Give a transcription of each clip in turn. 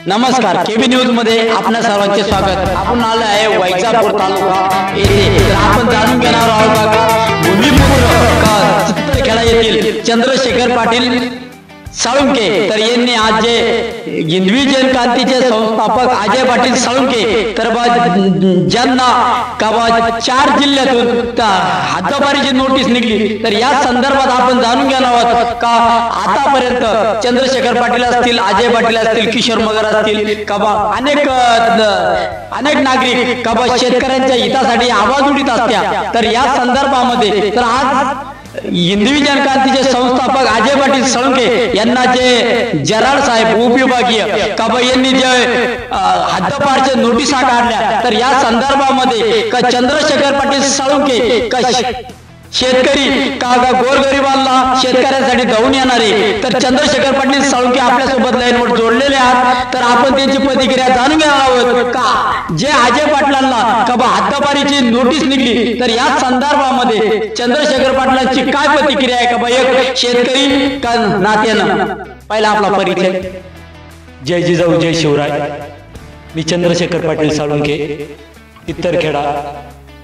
नमस्कार, KB news मध्ये आपल्या सर्वांचे स्वागत। आपण आलो आहे वैजापूर तालुका येथे। तर आपण जाणून घेणार आहोत भूमिपुत्र चित्रखेडा येथील चंद्रशेखर पाटील साळुंके तर यांनी आज जे हिंदवी जन क्रांतीचे संस्थापक अजय पाटील साळुंके तर ज्यांना 4 जिल्ह्यातून हद्दपारीची नोटीस निघली, तर या संदर्भात आपण जाणून घेणार आहोत का आतापर्यंत चंद्रशेखर पाटील असतील, अजय पाटील असतील, किशोर मगर असतील अनेक नागरिक शेतकऱ्यांच्या हितासाठी आवाज उठीत असत्या। तर या संदर्भामध्ये तर आज हिंदवी जन क्रांतीचे संस्थापक अजय पाटील साळुंके यांना जे जराळ साहेब उपविभागीय यांनी जे हद्दपारच्या नोटिसा काढल्या, तर या संदर्भामध्ये चंद्रशेखर पाटील साळुंके शेतकरी गोरगरिबांना शेतकऱ्यांसाठी धावून येणारे तर चंद्रशेखर पाटील साळुंके आपल्यासोबत लाईनवर जोडलेले आहेत। तर आपण त्यांची प्रतिक्रिया जाणून घेणार आहोत का जे अजय पाटलांना हद्दपारीची नोटीस निघली, तर या संदर्भामध्ये चंद्रशेखर पाटलांची काय प्रतिक्रिया आहे का एक शेतकरी का नात्यानं। पहिला आपला परिचय। जय जिजाऊ जय शिवराय। मी चंद्रशेखर पाटील साळुंके, इत्तरखेडा।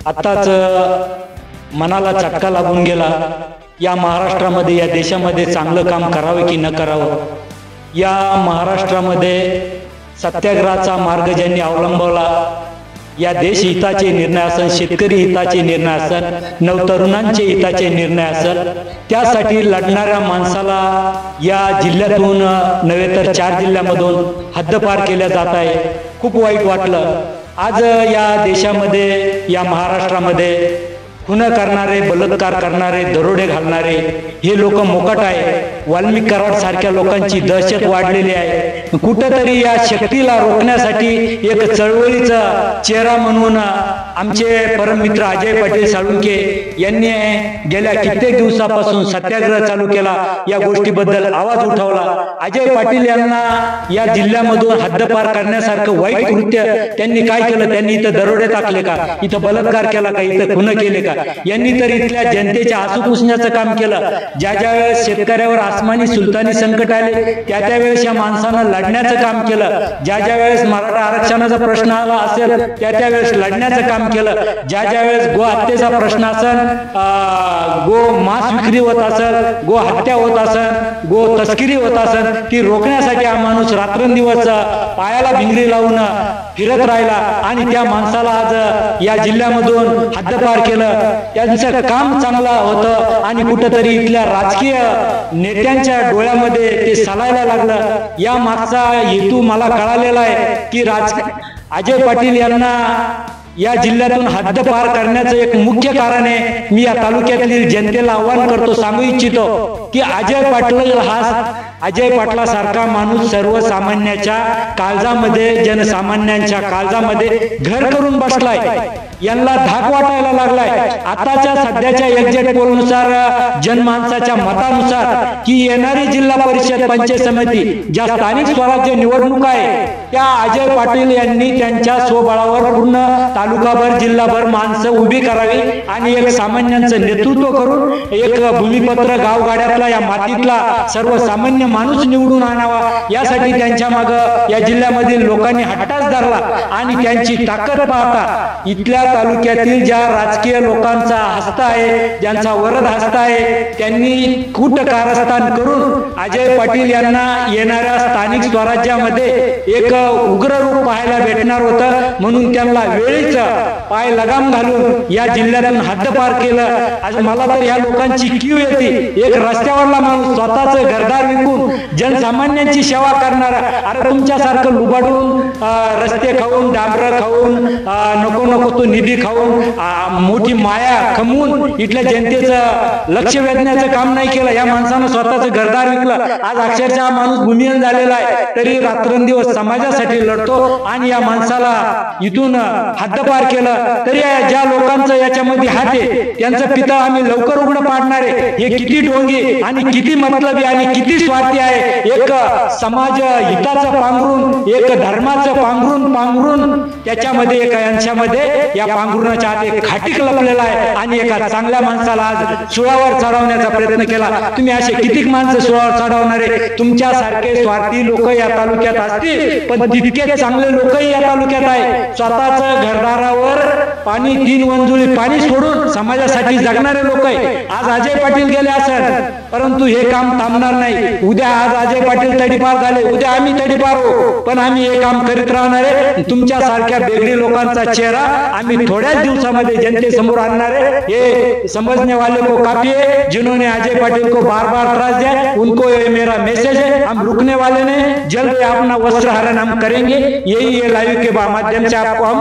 आताच मनाला चटका लागून गेला, या महाराष्ट्रामध्ये या देशामध्ये चांगलं काम करावं की न करावं। या महाराष्ट्रामध्ये सत्याग्रहाचा मार्ग ज्यांनी अवलंबवला, या देश हिताचे निर्णय असेल, शेतकरी हिताचे निर्णय असेल, नवतरुणांचे हिताचे निर्णय असेल, त्यासाठी लढणाऱ्या माणसाला या जिल्ह्यातून नव्हे तर 4 जिल्ह्यामधून हद्दपार केल्या जात आहे। खूप वाईट वाटलं। आज या देशामध्ये या महाराष्ट्रामध्ये खून करणारे, बलात्कार करणारे, दरोडे घालणारे हे लोक मोकाट आहे। वाल्मिक कराड सारख्या लोकांची दहशत वाढलेली आहे। कुठेतरी या शक्तीला रोखण्यासाठी एक चळवळीचा चेहरा म्हणून आमचे परममित्र अजय पाटील साळुंके यांनी गेल्या कित्येक दिवसापासून सत्याग्रह चालू केला, या गोष्टीबद्दल आवाज उठवला। अजय पाटील यांना या जिल्ह्यामधून हद्दपार करण्यासारखं वाईट कृत्य त्यांनी काय केलं? त्यांनी इथं दरोडे टाकले का? इथं बलात्कार केला का? इथं खून केले का? यांनी तर इथल्या जनतेच्या आसू पुसण्याचं काम केलं। ज्या वेळेस शेतकऱ्यावर आसमानी सुलतानी संकट आले, त्या वेळेस या माणसानं लढण्याचं काम केलं। ज्या वेळेस मराठा आरक्षणाचा प्रश्न आला असेल, त्या वेळेस लढण्याचं काम केलं। ज्या वेळेस गो हत्येचा प्रश्न असेल, गो मांस विक्री होत असेल, गो हत्या होत असेल, गो तस्करी होत असेल, ती रोखण्यासाठी हा माणूस रात्रंदिवस पायाला भिंगरी लावून फिरत राहिला आणि त्या माणसाला आज या जिल्ह्यामधून हद्दपार केलं। त्यांचं काम चांगलं होतं आणि कुठेतरी इथल्या राजकीय नेत्यांच्या डोळ्यामध्ये ते सलायला लागलं। या मागचा हेतू मला कळालेला आहे की अजय पाटील यांना या जिल्ह्यातून हद्दपार करण्याचं एक मुख्य कारण आहे। मी या तालुक्यातील जनतेला आव्हान करतो, सांगू इच्छितो की अजय पाटलासारखा माणूस सर्वसामान्याच्या काळजामध्ये, जनसामान्यांच्या काळजामध्ये घर करून बसलाय। यांना धाक वाटायला लागलाय। आताच्या सध्याच्या एक्झिट पोलनुसार, जनमानसाच्या मतानुसार की येणारी जिल्हा परिषद, पंचायत समिती, ज्या स्थानिक स्वराज्य निवडणूक आहे, त्या अजय पाटील यांनी त्यांच्या स्वबळावर पूर्ण तालुकाभर, जिल्हाभर माणसं उभी करावी आणि एक सामान्यांचं नेतृत्व करून एक भूमिपत्र गावगाड्यातला, या मातीतला सर्वसामान्य माणूस निवडून आणावा, यासाठी त्यांच्या मागं या जिल्ह्यामधील लोकांनी हट्टाच धरला। आणि त्यांची ताकद पाहता इथल्या तालुक्यातील ज्या राजकीय लोकांचा हस्त आहे, ज्यांचा वरद हस्त आहे, त्यांनी कूट कारस्थान करून अजय पाटील यांना येणाऱ्या स्थानिक स्वराज्यामध्ये एक उग्र रूप पाहायला भेटणार होतं, म्हणून त्यांना वेळीच पाय लगाम घालून या जिल्ह्यातून हद्दपार केलं। आज मला तर या लोकांची कीव येते। एक रस्त्यावरला माणूस स्वतःच घरदार विकून जनसामान्यांची सेवा करणारा, अरे तुमच्यासारखं लुबाडून रस्ते खाऊन, डांबर खाऊन, नको तो निधी खाऊन, मोठी माया कमवून इथल्या जनतेचं लक्ष वेधण्याचं काम नाही केलं। या माणसानं स्वतःच घरदार विकलं। आज अक्षरशः माणूस भूमिहीन झालेला आहे, तरी रात्रंदिवस समाजासाठी लढतो आणि या माणसाला इथून हद्दपार केलं। तरी ज्या लोकांचं याच्यामध्ये हात आहे, त्यांचं पितळ आम्ही लवकर उघडं पाडणार आहे। हे किती ढोंगी आणि किती मतलबी आणि किती स्वार्थी स्वार्थी आहे, एक समाज हिताचं पांघरून, एक धर्माचं पांघरून त्याच्यामध्ये एका यांच्यामध्ये या पांघरुणाच्या आत एक खाटीक लपलेला आहे आणि एका चांगल्या माणसाला आज सुळावर चढवण्याचा प्रयत्न केला. तुम्ही असे कितीक माणसं सुळावर चढवणारे? तुमच्यासारखे स्वार्थी लोक या तालुक्यात असतील, पण तितके चांगले लोकही या तालुक्यात आहे. स्वतःच घरदारावर पाणी 3 वंजुळी पाणी सोडून समाजासाठी जगणारे लोक आहे. आज अजय पाटील गेले असेल, परंतु हे काम थांबणार नाही. उद्या आज अजय पाटील तडीपार झाले, उद्या आम्ही तडीपार हो, पण आम्ही हे काम करीत राहणार आहे. तुमच्यासारख्या बेगडी लोकांचा चेहरा आम्ही थोड्याच दिवसामध्ये जनतेसमोर आणणार आहे. हे समझने वाले को काफी है, जिन्होंने अजय पाटिल को बार बार त्रास दिया, उनको ये मेरा मैसेज है. हम रुकने वाले नहीं, जल्द अपना वस्त्र हरण हम करेंगे. यही ये लाइव के माध्यम से आपको हम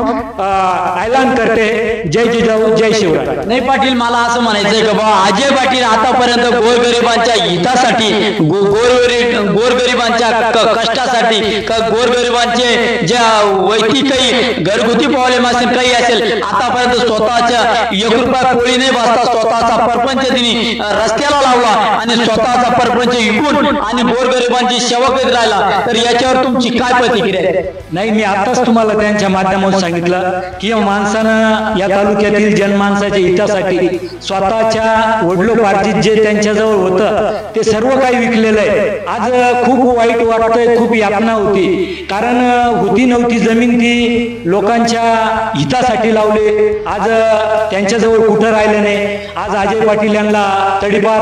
ऐलान करते हैं. जय जिजाऊ, जय शिवराय. नाही पाटील, मला असं म्हणायचंय का बाबा, अजय पाटील आतापर्यंत गोरगरिबांच्या हितासाठी, गोरगरिबांच्या कष्टासाठी, गोरगरिबांचे ज्या वैयक्तिक घरगुती प्रॉब्लेम असेल, काही असेल, आतापर्यंत स्वतःच्या 1 रुपया कोळी नाही बसता स्वतःचा परपंच तिने रस्त्याला लावला आणि स्वतःचा परपंच विकून आणि गोरगरिबांची सेवा करीत राहिला. तर याच्यावर तुमची काय प्रतिक्रिया आहे? नाही, मी आताच तुम्हाला त्यांच्या माध्यमातून सांगितलं की या माणसानं या तालुक्यातील जनमानसाच्या हितासाठी स्वतःच्या वडिलोपार्जित जे त्यांच्याजवळ होतं ते सर्व काही विकलेलं आहे. आज खूप वाईट वाटतंय, खूप यातना होती, कारण होती नव्हती जमीन ती लोकांच्या हितासाठी लावले. आज त्यांच्याजवळ कुठं राहिलं नाही. आज अजय पाटील यांना तडीपार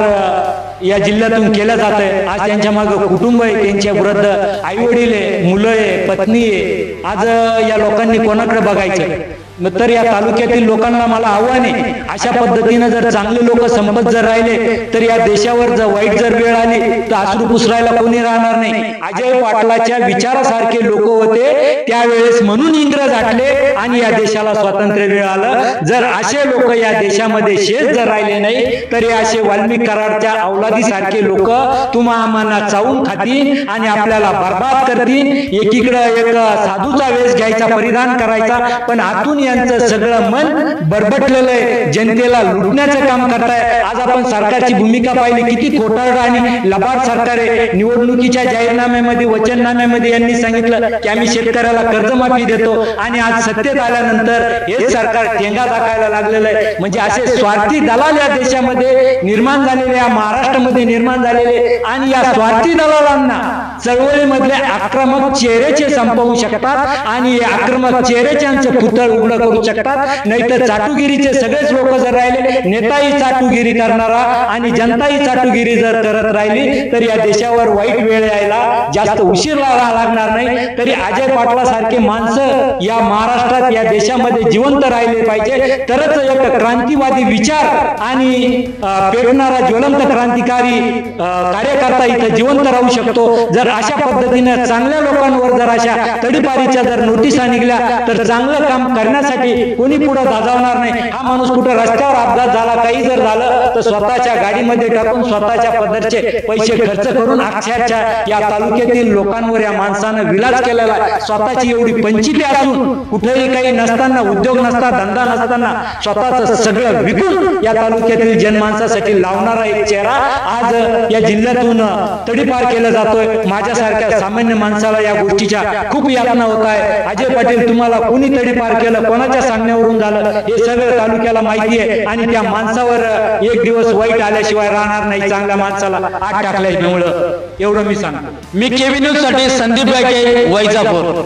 या जिल्ह्यातून केलं जात आहे. आज त्यांच्या मागे कुटुंब आहे, त्यांच्या वृद्ध आई वडील आहे, मुलं आहे, पत्नी आहे. आज या लोकांनी कोणाकडे बघायचं? तर या तालुक्यातील लोकांना मला आव्हान आहे, अशा पद्धतीने जर चांगले लोक संपत जर राहिले तर या देशावर जर वाईट जर वेळ आली तर अश्रू पुसरायला कोणी राहणार नाही. अजय पाटलाच्या विचारासारखे लोक होते त्यावेळेस, म्हणून इंग्रज हटले आणि या देशाला स्वातंत्र्य मिळालं. जर असे लोक या देशामध्ये शेष जर राहिले नाही तर हे असे वाल्मिक कराडच्या अवलादीसारखे लोक तुम्हा आम्हाला चावून खातील आणि आपल्याला बर्बाद करतील. एकीकडे एक साधूचा वेश घ्यायचा, परिधान करायचा, पण आतून यांचं सगळं मन बरबटलेलं आहे, जनतेला लुटण्याचं काम करताय. आज आपण सरकारची भूमिका पाहिली, किती खोटारड आणि लबाड सरकार आहे. निवडणुकीच्या जाहीरनाम्यामध्ये, वचननाम्यामध्ये यांनी सांगितलं की आम्ही शेतकऱ्याला कर्जमाफी देतो आणि आज सत्तेत आल्यानंतर हे सरकार ठेंगा दाखवायला लागलेलं आहे. म्हणजे असे स्वार्थी दलाल या देशामध्ये निर्माण झालेले, या महाराष्ट्रामध्ये निर्माण झालेले, आणि या स्वार्थी दलालांना चळवळीमधले आक्रमक चेहरेचे संपवू शकतात आणि आक्रमक चेहरेच्यांचं पुतळ उघड करू शकतात. नाहीतर चाटुगिरीचे सगळेच लोक जर राहिले, नेताही चाटुगिरी करणारा आणि जनताही चाटुगिरी जर करत राहिली तर या देशावर वाईट वेळ यायला जास्त उशीर लागणार नाही. तरी अजय पाटलासारखे माणसं या महाराष्ट्रात, या देशामध्ये जिवंत राहिले पाहिजे, तरच एक क्रांतिवादी विचार आणि पेटणारा ज्वलंत क्रांतिकारी कार्यकर्ता इथं जिवंत राहू शकतो. जर अशा पद्धतीने चांगल्या लोकांवर जर अशा तडीपारीच्या जर नोटिसा निघल्या तर चांगलं काम करण्यासाठी कोणी पुढे धाजावणार नाही. हा माणूस कुठे रस्त्यावर अपघात झाला, काही जर झालं तर स्वतःच्या गाडीमध्ये टाकून स्वतःच्या पदरचे पैसे खर्च करून अक्षरशः या तालुक्यातील लोकांवर या माणसानं विलास केलेला आहे. स्वतःची एवढी पंचिती असून, कुठेही काही नसताना, उद्योग नसता, धंदा नसताना स्वतःच सगळं विकून या तालुक्यातील जनमानसासाठी लावणारा एक चेहरा आज या जिल्ह्यातून तडीपार केला जातोय. माझ्यासारख्या सामान्य माणसाला या गोष्टीच्या खूप यातना होत आहे. अजय पाटील, तुम्हाला कोणी तडीपार केलं, कोणाच्या सांगण्यावरून झालं, हे सगळं तालुक्याला माहिती आहे आणि त्या माणसावर एक दिवस वाईट आल्याशिवाय राहणार नाही. चांगल्या माणसाला आत टाकल्यामुळं, एवढं मी सांगतो. मी केबी न्यूज साठी संदीप गायके, वैजापूर.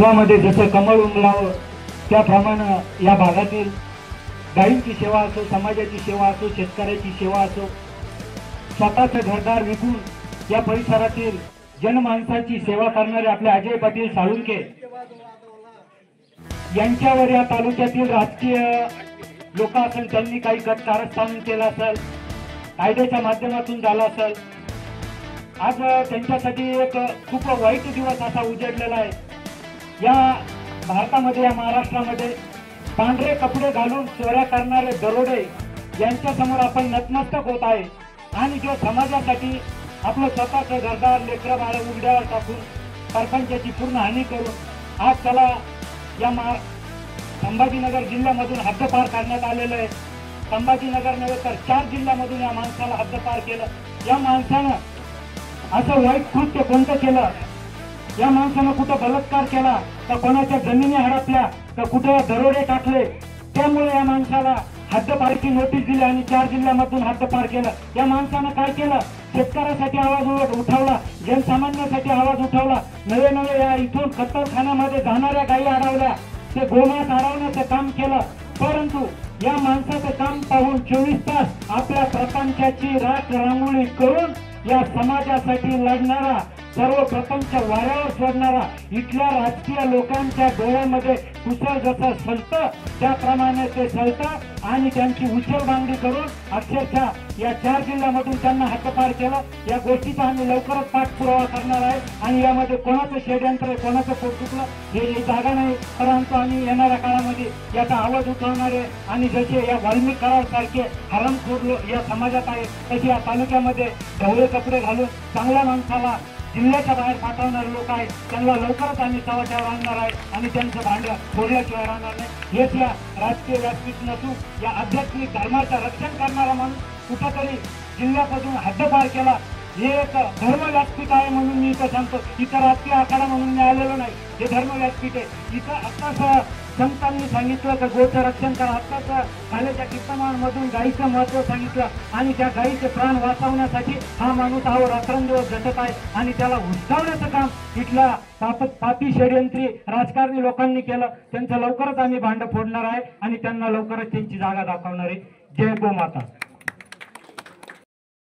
मध्ये जसं कमळ उमलावं त्याप्रमाणे या भागातील गायींची सेवा असो, समाजाची सेवा असो, शेतकऱ्याची सेवा असो, स्वतःचं घरदार विकून या परिसरातील जनमानसाची सेवा करणारे आपले अजय पाटील साळुंके यांच्यावर या तालुक्यातील राजकीय लोक असेल, त्यांनी काही कारस्थान केलं असेल, कायद्याच्या माध्यमातून झालं असेल. आज त्यांच्यासाठी एक खूप वाईट दिवस असा उजेडलेला आहे. या भारतामध्ये, या महाराष्ट्रामध्ये पांढरे कपडे घालून चोऱ्या करणारे दरोडे यांच्या समोर आपण नतमस्तक होत आहे. आणि जो समाजासाठी आपलं स्वतःचं घरदार, लेकरं बाळ उघड्यावर टाकून सरपंचाची पूर्ण हानी करून आज त्याला या संभाजीनगर जिल्ह्यामधून हद्दपार करण्यात आलेलं आहे. संभाजीनगर नव्हे तर 4 जिल्ह्यामधून या माणसाला हद्दपार केलं. या माणसानं असं वाईट कृत्य कोणतं केलं, या माणसानं कुठं बलात्कार केला का, कोणाच्या जमिनी हडपल्या का, कुठं दरोडे टाकले, त्यामुळे या माणसाला हद्दपारची नोटीस दिली आणि 4 जिल्ह्यामधून हद्दपार केलं. या माणसानं काय केलं, शेतकऱ्यासाठी आवाज उठवला, जनसामान्यासाठी आवाज उठवला. नवे नवे या इथून कत्तलखान्यामध्ये जाणाऱ्या गायी अडवल्या, ते गोमांस अडवण्याचं काम केलं. परंतु या माणसाचं काम पाहून 24 तास आपल्या प्रपंचाची राख रांगोळी करून या समाजासाठी लढणारा, सर्व प्रपंच वाऱ्यावर सोडणारा, इथल्या राजकीय लोकांच्या डोळ्यामध्ये कुसळ जसं सलतं त्याप्रमाणे ते सलतं आणि त्यांची उचलबांगडी करून अक्षरशः या 4 जिल्ह्यामधून त्यांना हद्दपार केलं. या गोष्टीचा आम्ही लवकरच पाठपुरावा करणार आहे आणि यामध्ये कोणाचं षडयंत्र आहे, कोणाचं पोट चुकलं हे जागा नाही. परंतु आम्ही येणाऱ्या काळामध्ये याचा आवाज उठवणारे आणि जसे या वाल्मिक करारसारखे हरामखोर या समाजात आहे, तशी या तालुक्यामध्ये ढवळे कपडे घालून चांगल्या माणसाला जिल्ह्याच्या बाहेर पाठवणारे लोक आहेत, त्यांना लवकरच आम्ही चव्हाट्यावर आणणार आहे आणि त्यांचं भांडं फोडल्याशिवाय राहणार नाही. हेच या राजकीय व्यासपीठ नसून या आध्यात्मिक धर्माचं रक्षण करणारा माणूस कुठंतरी जिल्ह्यापासून हद्दपार केला, हे एक धर्म व्यासपीठ आहे म्हणून मी इथं सांगतो. इथं राजकीय आखाडा म्हणून मी आलेलो नाही, हे धर्म व्यासपीठ आहे. इथं आत्ताच संतांनी सांगितलं की गोचं रक्षण करा, आत्ताच कालेच्या कीर्तनांमधून गायीचं महत्व सांगितलं आणि त्या गायीचे प्राण वाचवण्यासाठी हा माणूस हा रात्रंदिवस झटत आहे आणि त्याला हुसकावण्याचं काम इथल्या पापी षडयंत्री राजकारणी लोकांनी केलं. त्यांचं लवकरच आम्ही भांडं फोडणार आहे आणि त्यांना लवकरच त्यांची जागा दाखवणार आहे. जय गोमाता.